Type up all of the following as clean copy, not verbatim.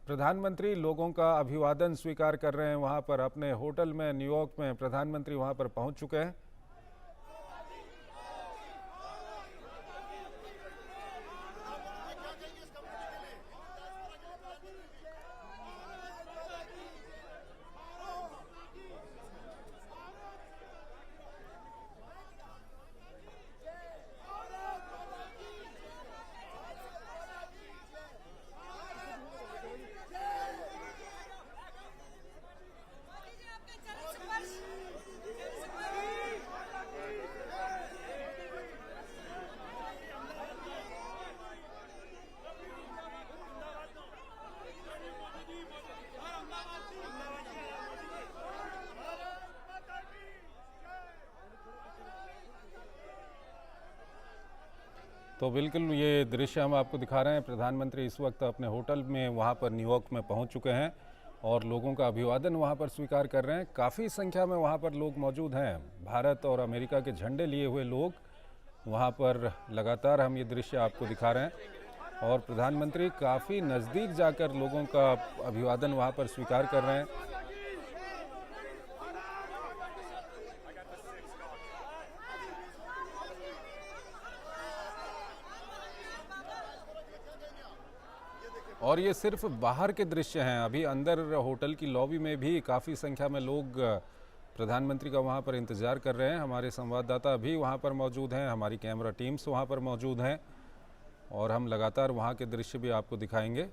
प्रधानमंत्री लोगों का अभिवादन स्वीकार कर रहे हैं। वहां पर अपने होटल में न्यूयॉर्क में प्रधानमंत्री वहां पर पहुंच चुके हैं। तो बिल्कुल ये दृश्य हम आपको दिखा रहे हैं। प्रधानमंत्री इस वक्त अपने होटल में वहाँ पर न्यूयॉर्क में पहुँच चुके हैं और लोगों का अभिवादन वहाँ पर स्वीकार कर रहे हैं। काफ़ी संख्या में वहाँ पर लोग मौजूद हैं। भारत और अमेरिका के झंडे लिए हुए लोग वहाँ पर लगातार हम ये दृश्य आपको दिखा रहे हैं और प्रधानमंत्री काफ़ी नज़दीक जाकर लोगों का अभिवादन वहाँ पर स्वीकार कर रहे हैं। और ये सिर्फ बाहर के दृश्य हैं। अभी अंदर होटल की लॉबी में भी काफ़ी संख्या में लोग प्रधानमंत्री का वहाँ पर इंतज़ार कर रहे हैं। हमारे संवाददाता भी वहाँ पर मौजूद हैं, हमारी कैमरा टीम्स वहाँ पर मौजूद हैं और हम लगातार वहाँ के दृश्य भी आपको दिखाएंगे।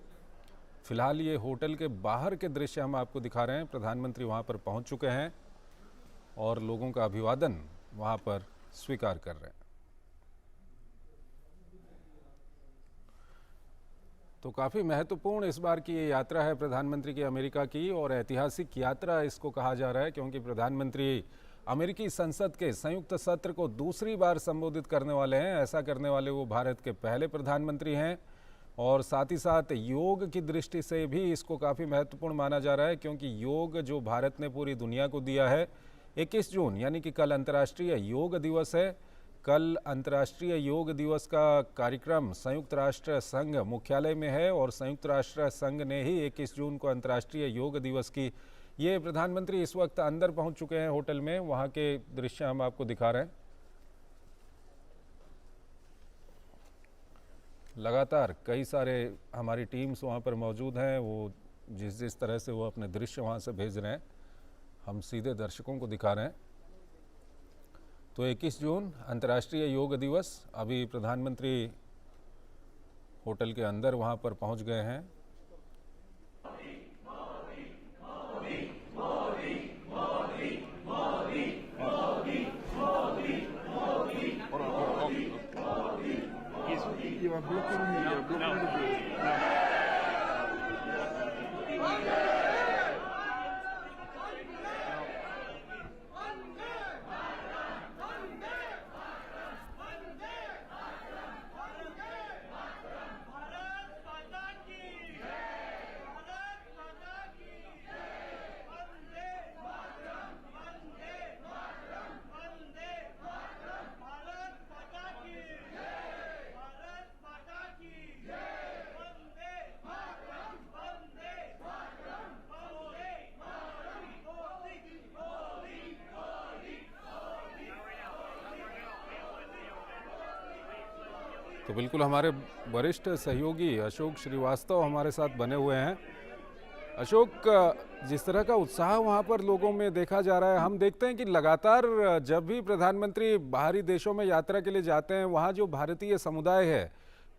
फ़िलहाल ये होटल के बाहर के दृश्य हम आपको दिखा रहे हैं। प्रधानमंत्री वहाँ पर पहुँच चुके हैं और लोगों का अभिवादन वहाँ पर स्वीकार कर रहे हैं। तो काफ़ी महत्वपूर्ण इस बार की ये यात्रा है प्रधानमंत्री की अमेरिका की और ऐतिहासिक यात्रा इसको कहा जा रहा है क्योंकि प्रधानमंत्री अमेरिकी संसद के संयुक्त सत्र को दूसरी बार संबोधित करने वाले हैं। ऐसा करने वाले वो भारत के पहले प्रधानमंत्री हैं और साथ ही साथ योग की दृष्टि से भी इसको काफ़ी महत्वपूर्ण माना जा रहा है क्योंकि योग जो भारत ने पूरी दुनिया को दिया है। 21 जून यानी कि कल अंतर्राष्ट्रीय योग दिवस है। कल अंतर्राष्ट्रीय योग दिवस का कार्यक्रम संयुक्त राष्ट्र संघ मुख्यालय में है और संयुक्त राष्ट्र संघ ने ही 21 जून को अंतर्राष्ट्रीय योग दिवस की ये प्रधानमंत्री इस वक्त अंदर पहुंच चुके हैं होटल में। वहां के दृश्य हम आपको दिखा रहे हैं। लगातार कई सारे हमारी टीम्स वहां पर मौजूद हैं। वो जिस तरह से वो अपने दृश्य वहां से भेज रहे हैं हम सीधे दर्शकों को दिखा रहे हैं। तो 21 जून अंतर्राष्ट्रीय योग दिवस। अभी प्रधानमंत्री होटल के अंदर वहां पर पहुंच गए हैं। तो बिल्कुल हमारे वरिष्ठ सहयोगी अशोक श्रीवास्तव हमारे साथ बने हुए हैं। अशोक, जिस तरह का उत्साह वहाँ पर लोगों में देखा जा रहा है, हम देखते हैं कि लगातार जब भी प्रधानमंत्री बाहरी देशों में यात्रा के लिए जाते हैं वहाँ जो भारतीय समुदाय है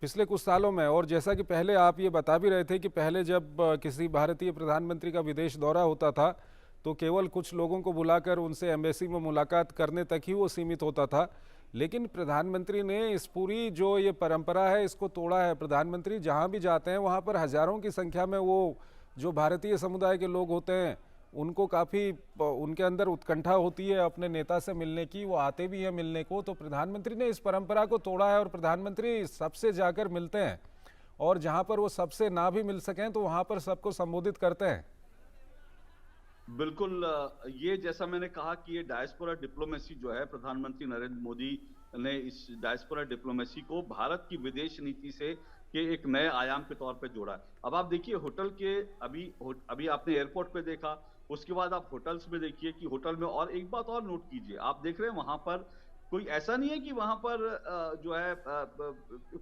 पिछले कुछ सालों में, और जैसा कि पहले आप ये बता भी रहे थे कि पहले जब किसी भारतीय प्रधानमंत्री का विदेश दौरा होता था तो केवल कुछ लोगों को बुलाकर उनसे एम्बेसी में मुलाकात करने तक ही वो सीमित होता था। लेकिन प्रधानमंत्री ने इस पूरी जो ये परंपरा है इसको तोड़ा है। प्रधानमंत्री जहाँ भी जाते हैं वहाँ पर हजारों की संख्या में वो जो भारतीय समुदाय के लोग होते हैं उनको काफ़ी उनके अंदर उत्कंठा होती है अपने नेता से मिलने की, वो आते भी हैं मिलने को। तो प्रधानमंत्री ने इस परंपरा को तोड़ा है और प्रधानमंत्री सबसे जाकर मिलते हैं और जहाँ पर वो सबसे ना भी मिल सकें तो वहाँ पर सबको संबोधित करते हैं। बिल्कुल, ये जैसा मैंने कहा कि ये डायस्पोरा डिप्लोमेसी जो है, प्रधानमंत्री नरेंद्र मोदी ने इस डायस्पोरा डिप्लोमेसी को भारत की विदेश नीति से के एक नए आयाम के तौर पे जोड़ा है। अब आप देखिए होटल के अभी आपने एयरपोर्ट पे देखा, उसके बाद आप होटल्स में देखिए कि होटल में, और एक बात और नोट कीजिए, आप देख रहे हैं वहां पर कोई ऐसा नहीं है कि वहां पर जो है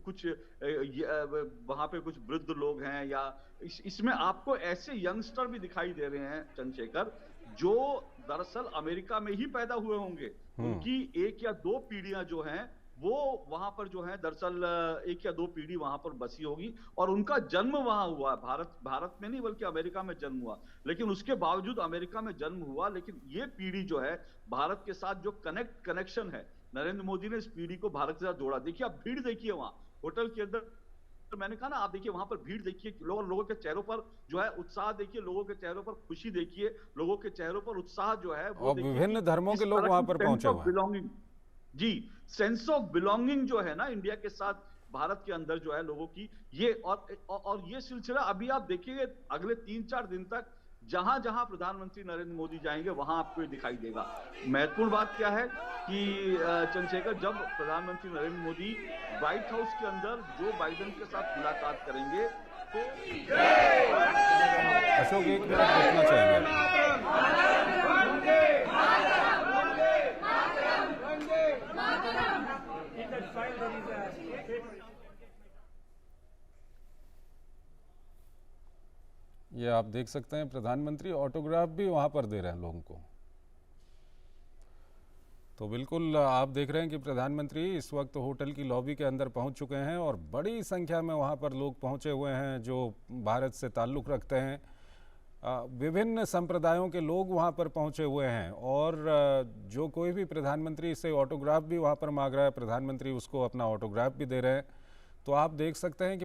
कुछ वहां पे कुछ वृद्ध लोग हैं, या इसमें आपको ऐसे यंगस्टर भी दिखाई दे रहे हैं चंद्रशेखर, जो दरअसल अमेरिका में ही पैदा हुए होंगे। उनकी एक या दो पीढ़ियां जो हैं वो वहां पर जो है दरअसल एक या दो पीढ़ी वहां पर बसी होगी, और उनका जन्म वहां हुआ, भारत में नहीं बल्कि अमेरिका में जन्म हुआ। लेकिन उसके बावजूद अमेरिका में जन्म हुआ, लेकिन ये पीढ़ी जो है भारत के साथ जो कनेक्शन है, नरेंद्र मोदी ने इस पीढ़ी को भारत के साथ जोड़ा। देखिए आप भीड़ देखिए वहां होटल के अंदर, तो मैंने कहा ना, आप देखिए वहां पर भीड़ देखिए, लोगों के चेहरों पर जो है उत्साह देखिए, लोगों के चेहरों पर खुशी देखिए, लोगों के चेहरों पर उत्साह जो है वो और देखिए विभिन्न कि धर्मों के इस लोग तरह वहां की पर सेंस पहुंचे ऑफ हुए हैं। बिलोंगिंग, जी, सेंस ऑफ बिलोंगिंग जो है ना इंडिया के साथ भारत के अंदर जो है लोगों की, ये और ये सिलसिला अभी आप देखिए अगले 3-4 दिन तक जहां जहां प्रधानमंत्री नरेंद्र मोदी जाएंगे वहां आपको ये दिखाई देगा। महत्वपूर्ण बात क्या है कि चंद्रशेखर, जब प्रधानमंत्री नरेंद्र मोदी व्हाइट हाउस के अंदर जो बाइडेन के साथ मुलाकात करेंगे तो अशोक, एक मिनट रुकना चाहेंगे। ये आप देख सकते हैं, प्रधानमंत्री ऑटोग्राफ भी वहां पर दे रहे हैं लोगों को। तो बिल्कुल आप देख रहे हैं कि प्रधानमंत्री इस वक्त होटल की लॉबी के अंदर पहुंच चुके हैं और बड़ी संख्या में वहां पर लोग पहुंचे हुए हैं जो भारत से ताल्लुक़ रखते हैं। विभिन्न संप्रदायों के लोग वहां पर पहुंचे हुए हैं, और जो कोई भी प्रधानमंत्री से ऑटोग्राफ भी वहां पर मांग रहा है, प्रधानमंत्री उसको अपना ऑटोग्राफ भी दे रहे हैं। तो आप देख सकते हैं कि